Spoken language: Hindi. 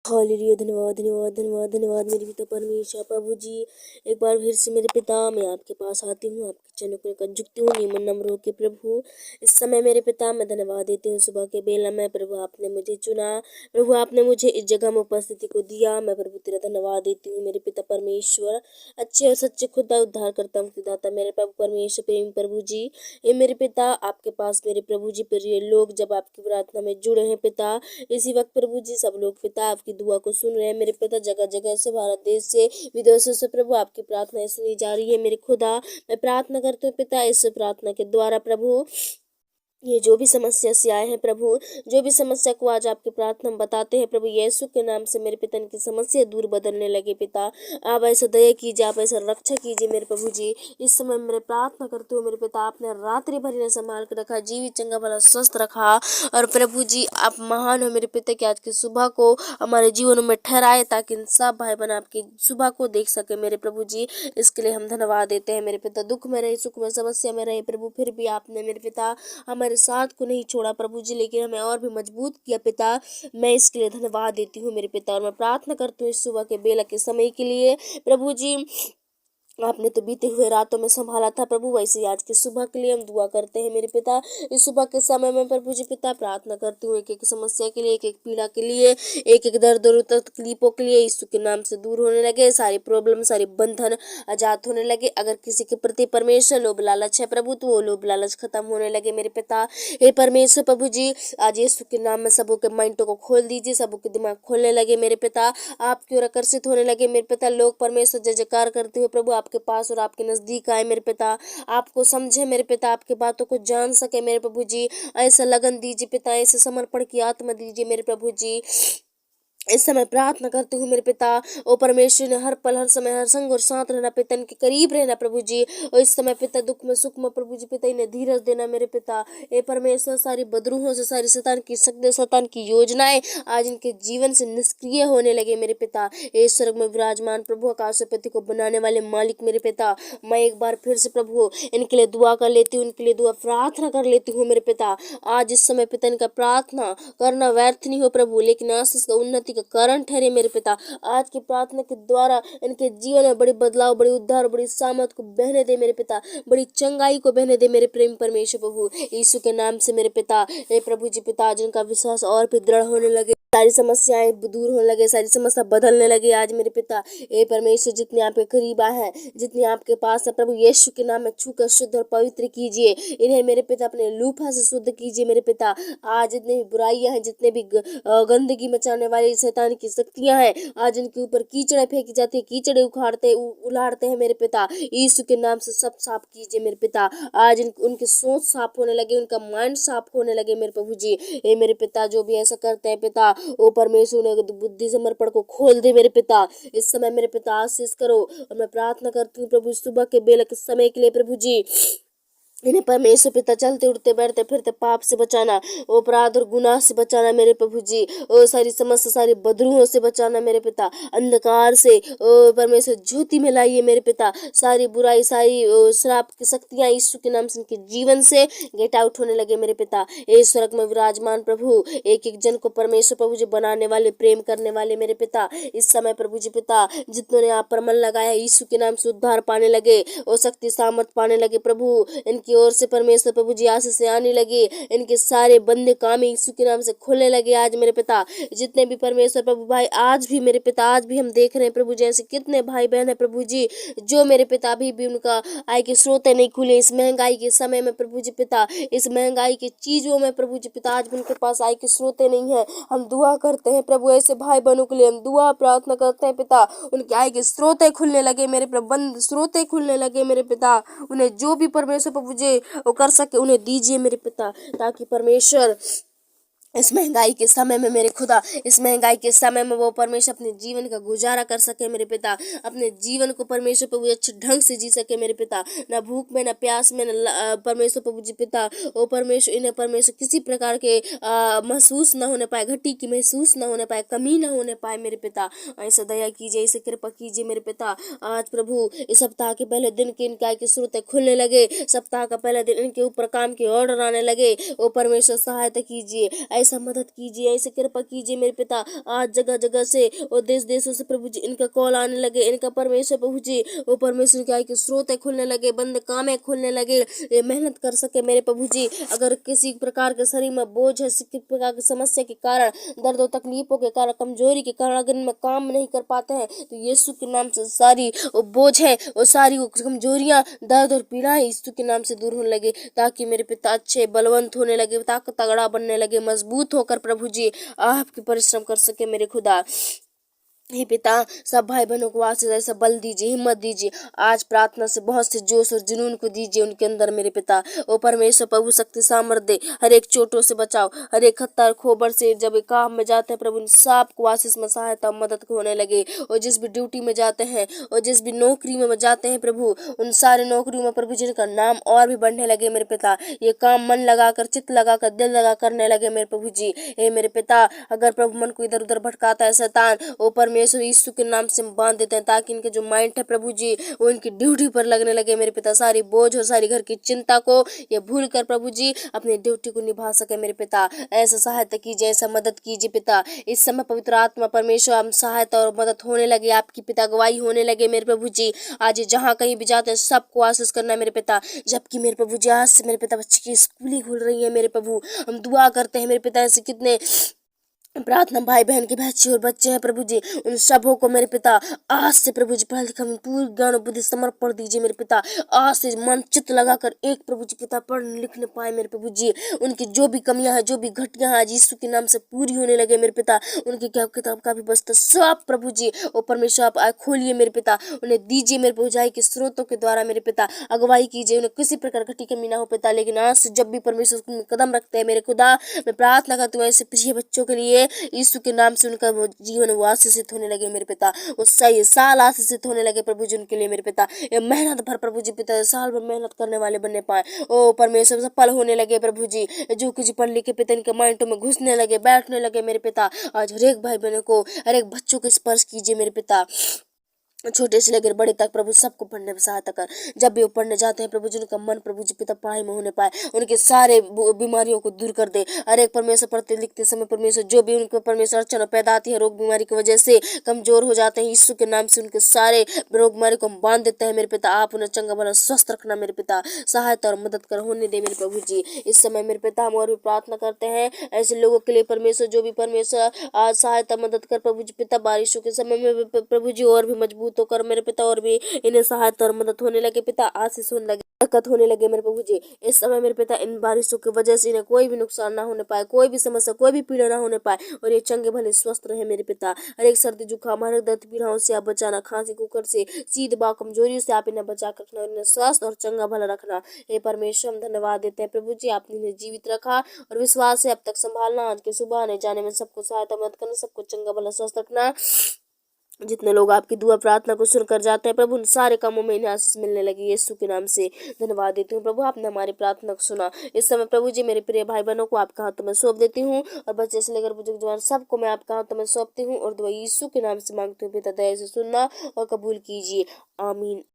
हालेलुया। धन्यवाद धन्यवाद धन्यवाद धन्यवाद मेरे पिता परमेश्वर प्रभु जी। एक बार फिर से मेरे पिता मैं आपके पास आती हूँ, आपके चरणों में झुकती हूँ निमन नम्र होकर प्रभु। इस समय मेरे पिता मैं धन्यवाद देती हूँ सुबह के बेला में प्रभु आपने मुझे चुना, प्रभु आपने मुझे इस जगह में उपस्थिति को दिया। मैं प्रभु तेरा धन्यवाद देती हूँ मेरे पिता परमेश्वर। अच्छे और सच्चे खुदा उद्धार करता मुक्तिदाता मेरे प्रभु परमेश्वर प्रेम प्रभु जी। ये मेरे पिता आपके पास मेरे प्रभु जी प्रिय लोग जब आपकी प्रार्थना में जुड़े हैं पिता, इसी वक्त प्रभु जी सब लोग पिता आपकी दुआ को सुन रहे हैं मेरे पिता। जगह जगह से भारत देश से विदेशों से प्रभु आपकी प्रार्थना सुनी जा रही है मेरे खुदा। मैं प्रार्थना करती हूँ पिता इस प्रार्थना के द्वारा प्रभु ये जो भी समस्या से आए हैं प्रभु, जो भी समस्या को आज आपकी प्रार्थना में बताते हैं प्रभु यीशु के नाम से मेरे पिता इनकी समस्या दूर बदलने लगे पिता। आप ऐसा दया कीजिए, आप ऐसा रक्षा कीजिए मेरे प्रभु जी। इस समय मेरे प्रार्थना करते हो मेरे पिता आपने रात्रि भर ने संभाल कर रखा, जीवित चंगा भला स्वस्थ रखा। और प्रभु जी आप महान हो मेरे पिता कि आज की सुबह को हमारे जीवनों में ठहराए ताकि सब भाई बहन आपकी सुबह को देख सके मेरे प्रभु जी। इसके लिए हम धन्यवाद देते हैं मेरे पिता। दुख में रहे, सुख में, समस्या में रहे प्रभु, फिर भी आपने मेरे पिता हमारे साथ को नहीं छोड़ा प्रभु जी, लेकिन हमें और भी मजबूत किया पिता। मैं इसके लिए धन्यवाद देती हूँ मेरे पिता। और मैं प्रार्थना करती हूँ इस सुबह के बेला के समय के लिए प्रभु जी। आपने तो बीते हुए रातों में संभाला था प्रभु, वैसे ही आज की सुबह के लिए हम दुआ करते हैं मेरे पिता। इस सुबह के समय में प्रभु जी पिता प्रार्थना करती हूँ एक एक समस्या के लिए, एक एक पीड़ा के लिए, एक एक दर्द और तकलीफों के लिए यीशु के नाम से दूर होने लगे सारी प्रॉब्लम, सारी बंधन आजाद होने लगे। अगर किसी के प्रति परमेश्वर लोभ लालच है प्रभु तो वो लोभ लालच खत्म होने लगे मेरे पिता। हे परमेश्वर प्रभु जी आज यीशु के नाम में सबों के माइंडों को खोल दीजिए, सबों के दिमाग खोलने लगे मेरे पिता, आपकी ओर आकर्षित होने लगे मेरे पिता। लोग परमेश्वर जय जयकार करते हुए प्रभु आपके पास और आपके नजदीक आए मेरे पिता, आपको समझे मेरे पिता, आपके बातों को जान सके मेरे प्रभु जी। ऐसा लगन दीजिए पिता, ऐसे समर्पण की आत्मा दीजिए मेरे प्रभु जी। इस समय प्रार्थना करती हूँ मेरे पिता ओ परमेश्वर ने हर पल हर समय हर संग और साथ रहना पिता, इनके करीब रहना प्रभु जी। और इस समय पिता दुख में सुख में प्रभु जी पिता इन्हें धीरज देना मेरे पिता। ए परमेश्वर सारी बदरूहों से, सारी शैतान की शक्ति, शैतान की योजनाएं आज इनके जीवन से निष्क्रिय होने लगे मेरे पिता। ए स्वर्ग में विराजमान प्रभु आकाशपति को बनाने वाले मालिक मेरे पिता, मैं एक बार फिर से प्रभु इनके लिए दुआ कर लेती हूँ, इनके लिए दुआ प्रार्थना कर लेती हूँ मेरे पिता। आज इस समय पिता इनका प्रार्थना करना व्यर्थ नहीं हो प्रभु, लेकिन आशीष का उन्नति का कारण ठहरे मेरे पिता। आज की प्रार्थना के द्वारा इनके जीवन में बड़ी बदलाव, बड़ी उद्धार, बड़ी सामर्थ को बहने दे मेरे पिता, बड़ी चंगाई को बहने दे मेरे प्रेम परमेश्वर प्रभु यीशु के नाम से मेरे पिता। हे प्रभु जी पिता जिनका विश्वास और भी दृढ़ होने लगे, सारी समस्याएं दूर होने लगे, सारी समस्या बदलने लगे आज मेरे पिता। हे परमेश्वर जितने आपके करीब आए हैं, जितने आपके पास है प्रभु यीशु के नाम में छूकर शुद्ध और पवित्र कीजिए इन्हें मेरे पिता, अपने लूफा से शुद्ध कीजिए मेरे पिता। आज जितने भी बुराइयां हैं, जितने भी गंदगी मचाने वाली शैतान की शक्तियां हैं, आज इनके ऊपर कीचड़ फेंकी जाती है, कीचड़ उलाड़ते हैं मेरे पिता। यीशु के नाम से सब साफ कीजिए मेरे पिता। आज उनकी सोच साफ होने लगे, उनका माइंड साफ होने लगे मेरे प्रभु जी। हे मेरे पिता जो भी ऐसा करते हैं पिता ओ परमेश्वर ने बुद्धि समर्पण को खोल दे मेरे पिता। इस समय मेरे पिता आशीष करो। और मैं प्रार्थना करती हूँ प्रभु सुबह के बेला के समय के लिए प्रभु जी, इन्हें परमेश्वर पिता चलते उठते बैठते फिरते पाप से बचाना, अपराध और गुनाह से बचाना मेरे प्रभु जी। ओ सारी समस्या, सारी बदरूहों से बचाना मेरे पिता, अंधकार से ओ परमेश्वर ज्योति में लाइए मेरे पिता। सारी बुराई, सारी श्राप की शक्तियां यीशु के नाम से इनके जीवन से गेट आउट होने लगे मेरे पिता। ए स्वर्ग में विराजमान प्रभु एक एक जन को परमेश्वर प्रभु जी बनाने वाले, प्रेम करने वाले मेरे पिता, इस समय प्रभु जी पिता जितनों ने आप पर मन लगाया यीशु के नाम से उद्धार पाने लगे और शक्ति सामर्थ पाने लगे प्रभु। इनकी ओर से परमेश्वर प्रभु जी आशीष से आने लगे, इनके सारे बंदे काम यीशु के नाम से खुलने लगे आज मेरे पिता। जितने भी परमेश्वर प्रभु भाई आज भी मेरे पिता, आज भी हम देख रहे हैं प्रभु जैसे कितने भाई बहन है प्रभु जी जो मेरे पिता अभी भी उनका आय के स्रोत नहीं खुले इस महंगाई के समय में प्रभु जी पिता, इस महंगाई की चीजों में प्रभु जी पिता आज भी उनके पास आय के स्रोत नहीं है। हम दुआ करते हैं प्रभु ऐसे भाई बहनों के लिए, हम दुआ प्रार्थना करते हैं पिता उनके आय के स्रोत खुलने लगे मेरे प्रभु, बंद स्रोत खुलने लगे मेरे पिता। उन्हें जो भी परमेश्वर प्रभु जी वो कर सके उन्हें दीजिए मेरे पिता, ताकि परमेश्वर इस महंगाई के समय में मेरे खुदा, इस महंगाई के समय में वो परमेश्वर अपने जीवन का गुजारा कर सके मेरे पिता, अपने जीवन को परमेश्वर प्रभु अच्छे ढंग से जी सके मेरे पिता। न भूख में, न प्यास में, न परमेश्वर प्रभु जी पिता ओ परमेश्वर इन्हें परमेश्वर किसी प्रकार के महसूस न होने पाए, घटी की महसूस न होने पाए, कमी न होने पाए मेरे पिता। ऐसा दया कीजिए, ऐसे कृपा कीजिए मेरे पिता। आज प्रभु इस सप्ताह के पहले दिन के इनके आय के स्रोत खुलने लगे, सप्ताह का पहला दिन इनके ऊपर काम के ऑर्डर आने लगे, ओ परमेश्वर सहायता कीजिए। ऐसा मदद कीजिए, ऐसे कृपा कीजिए मेरे पिता। आज जगह जगह से और देश देशों से प्रभु जी इनका कॉल आने लगे, इनका परमेश्वर प्रभु जी वो परमेश्वर क्या है कि स्रोत खुलने लगे, बंद कामें खुलने लगे, ये मेहनत कर सके मेरे प्रभु जी। अगर किसी प्रकार के शरीर में बोझ है, किसी प्रकार की समस्या के कारण, दर्द और तकलीफों के कारण, कमजोरी के कारण अगर इनमें काम नहीं कर पाते हैं, तो यीशु के नाम से सारी वो बोझ है, वो सारी वो कमजोरियां, दर्द और पीड़ाएं यीशु के नाम से दूर होने लगे, ताकि मेरे पिता अच्छे बलवंत होने लगे, ताकत तगड़ा बनने लगे, मजबूत होकर प्रभु जी आपकी परिश्रम कर सके मेरे खुदा। हे पिता, सब भाई बहनों को आशीष ऐसा बल दीजिए, हिम्मत दीजिए। आज प्रार्थना से बहुत से जोश और जुनून को दीजिए उनके अंदर मेरे पिता। ओ परमेश्वर प्रभु शक्ति सामर्थ दे, हर एक चोटों से बचाओ, हर एक खत्तर खोबर से जब ये काम में जाते हैं प्रभु, सब को आशीष में सहायता मदद होने लगे। और जिस भी ड्यूटी में जाते हैं और जिस भी नौकरी में जाते हैं प्रभु, उन सारे नौकरियों में प्रभु जी का नाम और भी बढ़ने लगे मेरे पिता। ये काम मन लगाकर, चित्त लगाकर, दिल लगा करने लगे मेरे प्रभु जी। हे मेरे पिता, अगर प्रभु मन को इधर उधर भटकाता है शैतान, ओ परमेश्वर यीशु के नाम से बांध देते हैं, ताकि इनके जो माइंड है प्रभु जी वो इनकी ड्यूटी पर लगने लगे मेरे पिता। सारी बोझ और सारी घर की चिंता को ये भूल कर प्रभु जी अपनी ड्यूटी को निभा सके मेरे पिता। ऐसा सहायता कीजिए, ऐसा मदद कीजिए पिता। इस समय पवित्र आत्मा परमेश्वर हम सहायता और मदद होने लगे, आपकी पिता गवाही होने लगे मेरे प्रभु जी। आज जहाँ कहीं भी जाते हैं सबको आशीष करना मेरे पिता। जबकि मेरे प्रभु जी आज से मेरे पिता बच्चे की स्कूलें खुल रही है मेरे प्रभु, हम दुआ करते हैं मेरे पिता। ऐसे कितने प्रार्थना भाई बहन के बच्चे और बच्चे हैं प्रभु जी, उन सबों को मेरे पिता आज से प्रभु जी पढ़ा लिखा में पूरी ज्ञान और बुद्धि समर्पण दीजिए मेरे पिता। आज से मन चित्त लगाकर एक प्रभु जी पिता पढ़ने लिखने पाए मेरे प्रभु जी। उनकी जो भी कमियां हैं, जो भी घटियां हैं, यीशु के नाम से पूरी होने लगे मेरे पिता। उनकी क्या किताब का भी बस्ता सब प्रभु जी और परमेश्वर आप आए खोलिए मेरे पिता, उन्हें दीजिए मेरे पहुंचाई के स्रोतों के द्वारा मेरे पिता अगुवाई कीजिए, उन्हें किसी प्रकार घटी कमी ना हो पिता। लेकिन आज से जब भी परमेश्वर में कदम रखते हैं मेरे खुदा, मैं प्रार्थना करती हूँ ऐसे प्रिय बच्चों के लिए यीशु के नाम से उनका वो जीवन वो आशीषित होने लगे मेरे पिता। वो सही साल आशीषित होने लगे प्रभु जी उनके लिए मेरे पिता। ये मेहनत भर प्रभु जी पिता साल भर मेहनत करने वाले बनने पाए, ओ परमेश्वर सफल होने लगे प्रभु जी। जो कुछ पढ़ लिख के पिता इनके माइंडों में घुसने लगे, बैठने लगे मेरे पिता। आज हर एक भाई बहनों को, हर एक बच्चों को स्पर्श कीजिए मेरे पिता, छोटे से लेकर बड़े तक प्रभु सबको पढ़ने में सहायता कर। जब भी वो पढ़ने जाते हैं प्रभु जी उनका मन प्रभु जी पिता पढ़ाई में होने पाए, उनके सारे बीमारियों को दूर कर दे। हर एक परमेश्वर पढ़ते लिखते समय परमेश्वर जो भी उनको परमेश्वर अड़चन पैदा आती है रोग बीमारी की वजह से कमजोर हो जाते हैं, यीशु के नाम से उनके सारे रोग बीमारी को हम बांध देते हैं मेरे पिता। आप उन्हें चंगा भला स्वस्थ रखना मेरे पिता, सहायता और मदद कर होने दे मेरे प्रभु जी। इस समय मेरे पिता हम और भी प्रार्थना करते हैं ऐसे लोगों के लिए परमेश्वर, जो भी परमेश्वर आज सहायता मदद कर प्रभु जी पिता। बारिशों के समय में प्रभु जी और भी मजबूत होकर मेरे पिता और भी इन्हें सहायता और मदद होने लगे पिता, आशीष होने लगे, बरकत होने लगे मेरे प्रभु जी। इस समय मेरे पिता इन बारिशों की वजह से इन्हें कोई भी नुकसान ना होने पाए, कोई भी समस्या, कोई भी पीड़ा ना होने पाए, और ये चंगे भले स्वस्थ रहे मेरे पिता। हर एक सर्दी जुकाम, हर एक दर्द पीड़ाओं से आप बचाना, खांसी कुकर से, सीध बा कमजोरी से आप इन्हें बचा कर रखना, इन्हें स्वस्थ और चंगा भला रखना। हे परमेश्वर हम धन्यवाद देते हैं प्रभु जी, आपने इन्हें जीवित रखा और विश्वास से अब तक संभालना, आज के सुबह आने जाने में सबको सहायता मदद करना, सबको चंगा भला स्वस्थ रखना। जितने लोग आपकी दुआ प्रार्थना को सुनकर जाते हैं प्रभु उन सारे कामों में इन्हें आशीष मिलने लगी, यीशु के नाम से धन्यवाद देती हूँ प्रभु, आपने हमारी प्रार्थना को सुना। इस समय प्रभु जी मेरे प्रिय भाई बहनों को आपके हाथों में सौंप देती हूँ, और बच्चे से लेकर बुजुर्ग जवान सबको मैं आपके हाथों में सौंपती हूँ, और दुआ यीशु के नाम से मांगती हूँ पिता, दया से सुनना और कबूल कीजिए, आमीन।